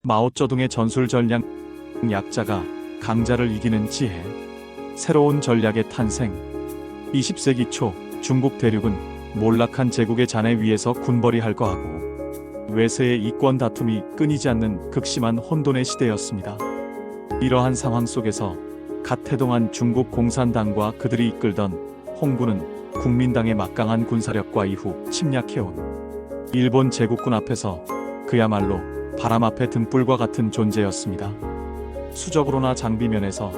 마오쩌둥의 전술 전략, 약자가 강자를 이기는 지혜, 새로운 전략의 탄생. 20세기 초 중국 대륙은 몰락한 제국의 잔해 위에서 군벌이할 거하고 외세의 이권 다툼이 끊이지 않는 극심한 혼돈의 시대였습니다. 이러한 상황 속에서 갓 태동한 중국 공산당과 그들이 이끌던 홍군은 국민당의 막강한 군사력과 이후 침략해온 일본 제국군 앞에서 그야말로 바람 앞에 등불과 같은 존재였습니다. 수적으로나 장비면에서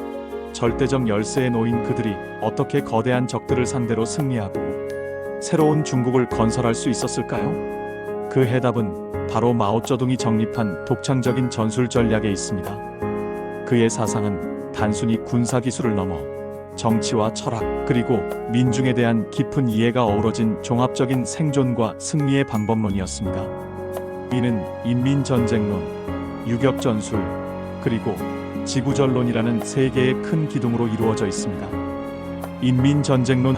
절대적 열세에 놓인 그들이 어떻게 거대한 적들을 상대로 승리하고 새로운 중국을 건설할 수 있었을까요? 그 해답은 바로 마오쩌둥이 정립한 독창적인 전술 전략에 있습니다. 그의 사상은 단순히 군사기술을 넘어 정치와 철학, 그리고 민중에 대한 깊은 이해가 어우러진 종합적인 생존과 승리의 방법론이었습니다. 이는 인민전쟁론, 유격전술, 그리고 지구전론이라는 세 개의 큰 기둥으로 이루어져 있습니다. 인민전쟁론,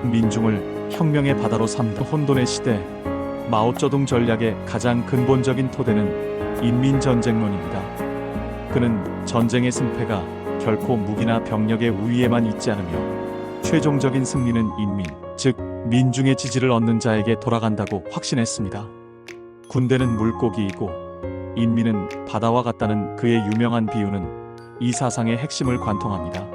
민중을 혁명의 바다로 삼는 혼돈의 시대, 마오쩌둥 전략의 가장 근본적인 토대는 인민전쟁론입니다. 그는 전쟁의 승패가 결코 무기나 병력의 우위에만 있지 않으며 최종적인 승리는 인민, 즉 민중의 지지를 얻는 자에게 돌아간다고 확신했습니다. 군대는 물고기이고 인민은 바다와 같다는 그의 유명한 비유는 이 사상의 핵심을 관통합니다.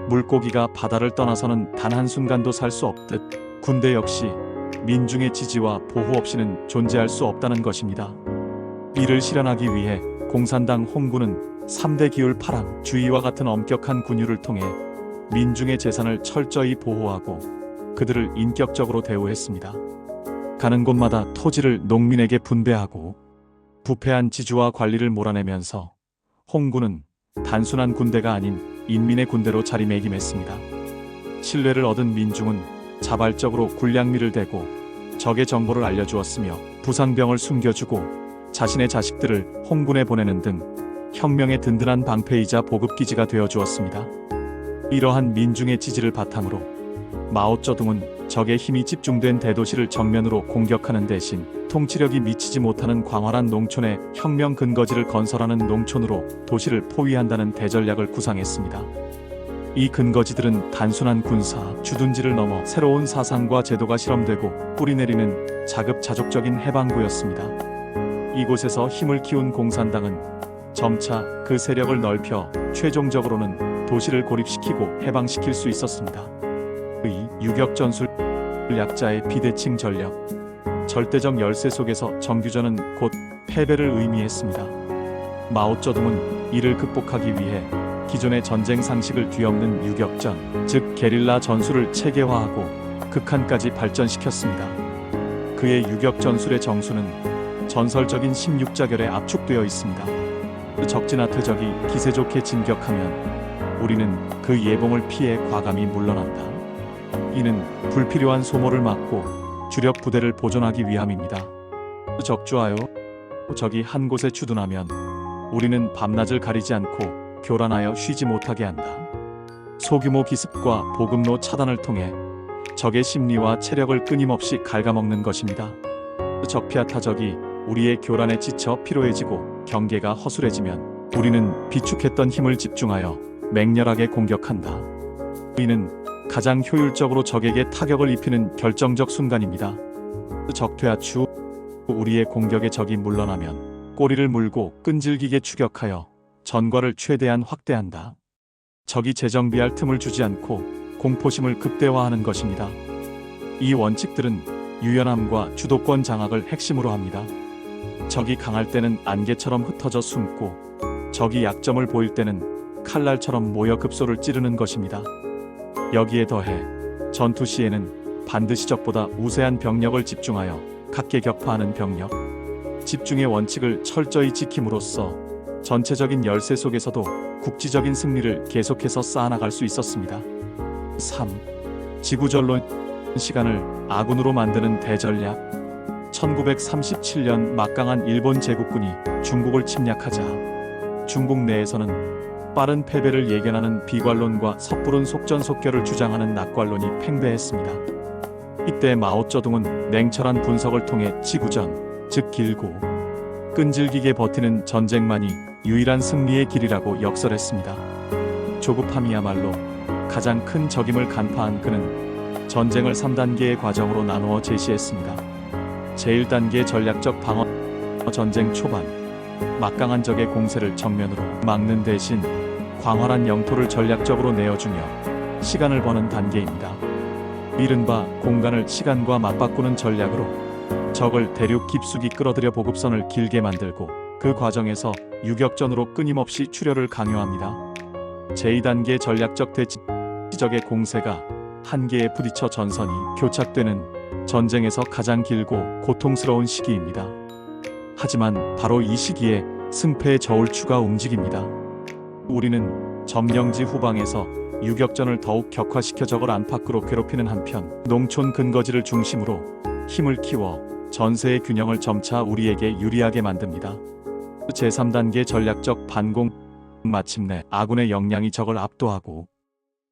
물고기가 바다를 떠나서는 단 한순간도 살 수 없듯 군대 역시 민중의 지지와 보호 없이는 존재할 수 없다는 것입니다. 이를 실현하기 위해 공산당 홍군은 3대 기울 파랑, 주의와 같은 엄격한 군율을 통해 민중의 재산을 철저히 보호하고 그들을 인격적으로 대우했습니다. 가는 곳마다 토지를 농민에게 분배하고 부패한 지주와 관리를 몰아내면서 홍군은 단순한 군대가 아닌 인민의 군대로 자리매김했습니다. 신뢰를 얻은 민중은 자발적으로 군량미를 대고 적의 정보를 알려주었으며 부상병을 숨겨주고 자신의 자식들을 홍군에 보내는 등 혁명의 든든한 방패이자 보급기지가 되어주었습니다. 이러한 민중의 지지를 바탕으로 마오쩌둥은 적의 힘이 집중된 대도시를 정면으로 공격하는 대신 통치력이 미치지 못하는 광활한 농촌에 혁명 근거지를 건설하는 농촌으로 도시를 포위한다는 대전략을 구상했습니다. 이 근거지들은 단순한 군사, 주둔지를 넘어 새로운 사상과 제도가 실험되고 뿌리내리는 자급자족적인 해방구였습니다. 이곳에서 힘을 키운 공산당은 점차 그 세력을 넓혀 최종적으로는 도시를 고립시키고 해방시킬 수 있었습니다. 의 유격전술 약자의 비대칭 전략, 절대적 열세 속에서 정규전은 곧 패배를 의미했습니다. 마오쩌둥은 이를 극복하기 위해 기존의 전쟁 상식을 뒤엎는 유격전, 즉 게릴라 전술을 체계화하고 극한까지 발전시켰습니다. 그의 유격전술의 정수는 전설적인 16자결에 압축되어 있습니다. 적진아 퇴적이 기세 좋게 진격하면 우리는 그 예봉을 피해 과감히 물러난다. 이는 불필요한 소모를 막고 주력 부대를 보존하기 위함입니다. 적주하여 적이 한 곳에 주둔하면 우리는 밤낮을 가리지 않고 교란하여 쉬지 못하게 한다. 소규모 기습과 보급로 차단을 통해 적의 심리와 체력을 끊임없이 갉아먹는 것입니다. 적피하타 적이 우리의 교란에 지쳐 피로해지고 경계가 허술해지면 우리는 비축했던 힘을 집중하여 맹렬하게 공격한다. 이는 가장 효율적으로 적에게 타격을 입히는 결정적 순간입니다. 적퇴하 추 우리의 공격에 적이 물러나면 꼬리를 물고 끈질기게 추격하여 전과를 최대한 확대한다. 적이 재정비할 틈을 주지 않고 공포심을 극대화하는 것입니다. 이 원칙들은 유연함과 주도권 장악을 핵심으로 합니다. 적이 강할 때는 안개처럼 흩어져 숨고 적이 약점을 보일 때는 칼날처럼 모여 급소를 찌르는 것입니다. 여기에 더해 전투 시에는 반드시 적보다 우세한 병력을 집중하여 각계격파하는 병력, 집중의 원칙을 철저히 지킴으로써 전체적인 열세 속에서도 국지적인 승리를 계속해서 쌓아나갈 수 있었습니다. 3. 지구전론, 시간을 아군으로 만드는 대전략. 1937년 막강한 일본 제국군이 중국을 침략하자 중국 내에서는 빠른 패배를 예견하는 비관론과 섣부른 속전속결을 주장하는 낙관론이 팽배했습니다. 이때 마오쩌둥은 냉철한 분석을 통해 지구전, 즉 길고 끈질기게 버티는 전쟁만이 유일한 승리의 길이라고 역설했습니다. 조급함이야말로 가장 큰 적임을 간파한 그는 전쟁을 3단계의 과정으로 나누어 제시했습니다. 제1단계 전략적 방어. 전쟁 초반 막강한 적의 공세를 정면으로 막는 대신 광활한 영토를 전략적으로 내어주며 시간을 버는 단계입니다. 이른바 공간을 시간과 맞바꾸는 전략으로 적을 대륙 깊숙이 끌어들여 보급선을 길게 만들고 그 과정에서 유격전으로 끊임없이 출혈을 강요합니다. 제2단계 전략적 대치. 적의 공세가 한계에 부딪혀 전선이 교착되는 전쟁에서 가장 길고 고통스러운 시기입니다. 하지만 바로 이 시기에 승패의 저울추가 움직입니다. 우리는 점령지 후방에서 유격전을 더욱 격화시켜 적을 안팎으로 괴롭히는 한편 농촌 근거지를 중심으로 힘을 키워 전세의 균형을 점차 우리에게 유리하게 만듭니다. 제3단계 전략적 반공. 마침내 아군의 역량이 적을 압도하고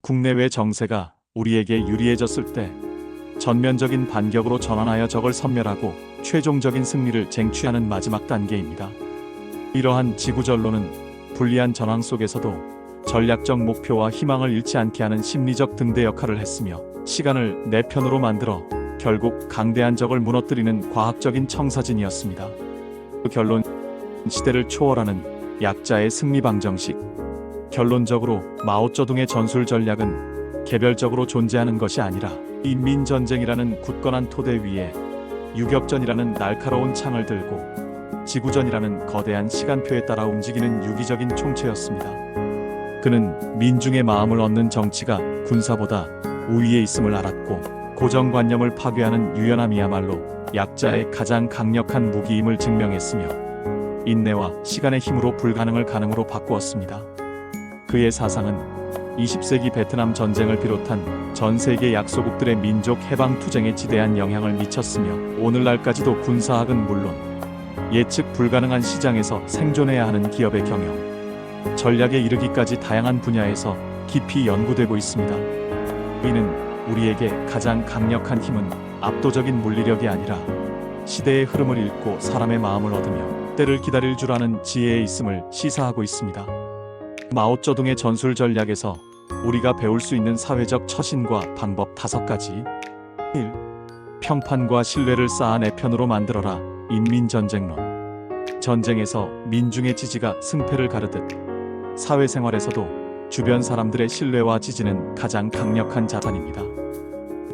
국내외 정세가 우리에게 유리해졌을 때 전면적인 반격으로 전환하여 적을 섬멸하고 최종적인 승리를 쟁취하는 마지막 단계입니다. 이러한 지구전로는 불리한 전황 속에서도 전략적 목표와 희망을 잃지 않게 하는 심리적 등대 역할을 했으며 시간을 내 편으로 만들어 결국 강대한 적을 무너뜨리는 과학적인 청사진이었습니다. 결론, 시대를 초월하는 약자의 승리 방정식. 결론적으로 마오쩌둥의 전술 전략은 개별적으로 존재하는 것이 아니라 인민전쟁이라는 굳건한 토대 위에 유격전이라는 날카로운 창을 들고 지구전이라는 거대한 시간표에 따라 움직이는 유기적인 총체였습니다. 그는 민중의 마음을 얻는 정치가 군사보다 우위에 있음을 알았고 고정관념을 파괴하는 유연함이야말로 약자의 가장 강력한 무기임을 증명했으며 인내와 시간의 힘으로 불가능을 가능으로 바꾸었습니다. 그의 사상은 20세기 베트남 전쟁을 비롯한 전 세계 약소국들의 민족 해방 투쟁에 지대한 영향을 미쳤으며 오늘날까지도 군사학은 물론 예측 불가능한 시장에서 생존해야 하는 기업의 경영, 전략에 이르기까지 다양한 분야에서 깊이 연구되고 있습니다. 이는 우리에게 가장 강력한 힘은 압도적인 물리력이 아니라 시대의 흐름을 읽고 사람의 마음을 얻으며 때를 기다릴 줄 아는 지혜에 있음을 시사하고 있습니다. 마오쩌둥의 전술 전략에서 우리가 배울 수 있는 사회적 처신과 방법 5가지. 1. 평판과 신뢰를 쌓아 내 편으로 만들어라. 인민전쟁론. 전쟁에서 민중의 지지가 승패를 가르듯 사회생활에서도 주변 사람들의 신뢰와 지지는 가장 강력한 자산입니다.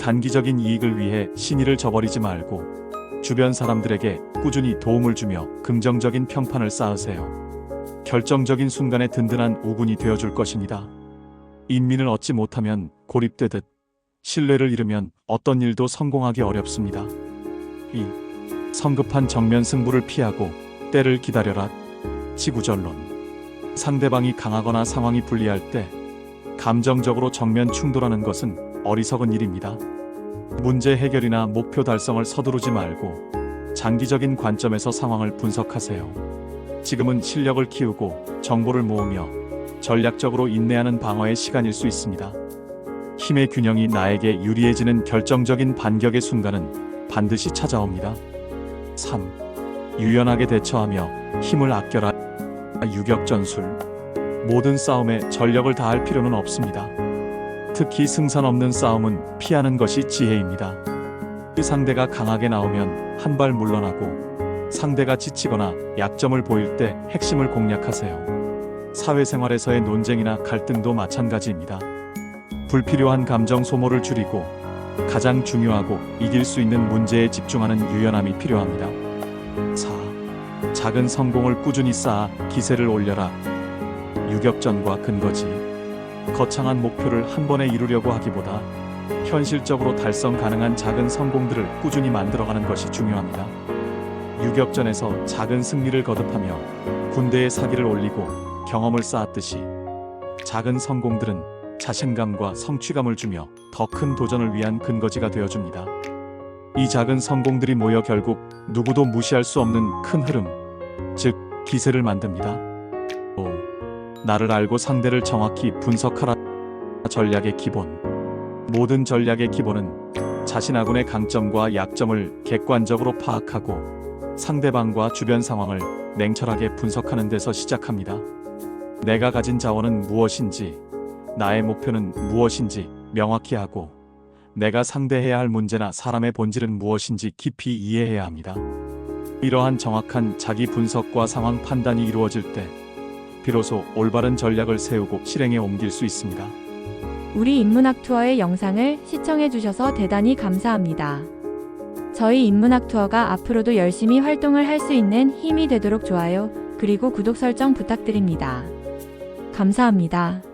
단기적인 이익을 위해 신의를 저버리지 말고 주변 사람들에게 꾸준히 도움을 주며 긍정적인 평판을 쌓으세요. 결정적인 순간에 든든한 우군이 되어줄 것입니다. 인민을 얻지 못하면 고립되듯 신뢰를 잃으면 어떤 일도 성공하기 어렵습니다. 2. 성급한 정면 승부를 피하고 때를 기다려라. 지구전론. 상대방이 강하거나 상황이 불리할 때 감정적으로 정면 충돌하는 것은 어리석은 일입니다. 문제 해결이나 목표 달성을 서두르지 말고 장기적인 관점에서 상황을 분석하세요. 지금은 실력을 키우고 정보를 모으며 전략적으로 인내하는 방어의 시간일 수 있습니다. 힘의 균형이 나에게 유리해지는 결정적인 반격의 순간은 반드시 찾아옵니다. 3. 유연하게 대처하며 힘을 아껴라. 유격전술. 모든 싸움에 전력을 다할 필요는 없습니다. 특히 승산 없는 싸움은 피하는 것이 지혜입니다. 상대가 강하게 나오면 한 발 물러나고 상대가 지치거나 약점을 보일 때 핵심을 공략하세요. 사회생활에서의 논쟁이나 갈등도 마찬가지입니다. 불필요한 감정 소모를 줄이고 가장 중요하고 이길 수 있는 문제에 집중하는 유연함이 필요합니다. 4. 작은 성공을 꾸준히 쌓아 기세를 올려라. 유격전과 근거지. 거창한 목표를 한 번에 이루려고 하기보다 현실적으로 달성 가능한 작은 성공들을 꾸준히 만들어가는 것이 중요합니다. 유격전에서 작은 승리를 거듭하며 군대의 사기를 올리고 경험을 쌓았듯이 작은 성공들은 자신감과 성취감을 주며 더 큰 도전을 위한 근거지가 되어줍니다. 이 작은 성공들이 모여 결국 누구도 무시할 수 없는 큰 흐름, 즉 기세를 만듭니다. 5. 나를 알고 상대를 정확히 분석하라. 전략의 기본. 모든 전략의 기본은 자신 아군의 강점과 약점을 객관적으로 파악하고 상대방과 주변 상황을 냉철하게 분석하는 데서 시작합니다. 내가 가진 자원은 무엇인지, 나의 목표는 무엇인지 명확히 하고, 내가 상대해야 할 문제나 사람의 본질은 무엇인지 깊이 이해해야 합니다. 이러한 정확한 자기 분석과 상황 판단이 이루어질 때 비로소 올바른 전략을 세우고 실행에 옮길 수 있습니다. 우리 인문학 투어의 영상을 시청해 주셔서 대단히 감사합니다. 저희 인문학 투어가 앞으로도 열심히 활동을 할 수 있는 힘이 되도록 좋아요, 그리고 구독 설정 부탁드립니다. 감사합니다.